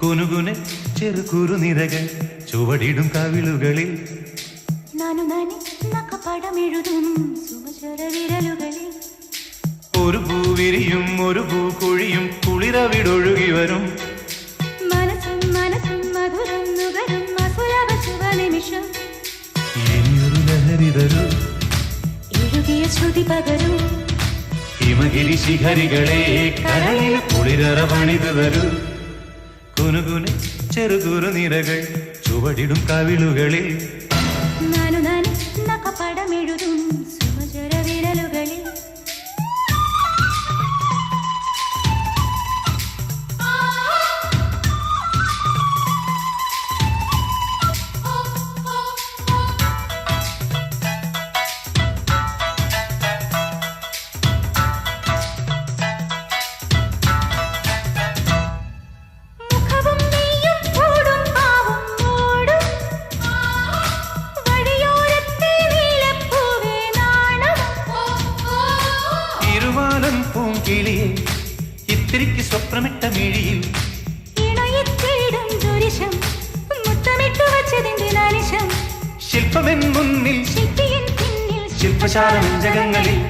കുനുകുനെ ചെറുകുറു നിരകൾ ചുവടിടും കവിളുകളിൽ നാനു നാനി നഖപടമെഴുതും സുമചര വിരലുകളിൽ ഒരു പൂവിരിയും ഒരു പൂക്കുഴിയും കുളിരവിടൊഴുകി വരും മനസ്സും മനസ്സും മധുരം നുകരും അസുലഭ ശുഭനിമിഷം ഇനിയൊരു ലഹരി തരൂ എഴുതിയ ശ്രുതി പകരൂ ഹിമഗിരി ശിഖരികളെ കരളിൽ കുളിരറ പണിതു തരൂ കുനുകുനെ ചെറുകുറു നിരകൾ ചുവടിടും കവിളുകളിൽ നാനു നാനി നഖപടമെഴുതും സുമചര വിരലുകളിൽ പൂങ്കിളിയെ ഇത്തിരിക്ക് സ്വപ്നമിട്ട മിഴിയിൽ ശില്പമെൻ മുന്നിൽ ശില്പശാല ജഗങ്ങളിൽ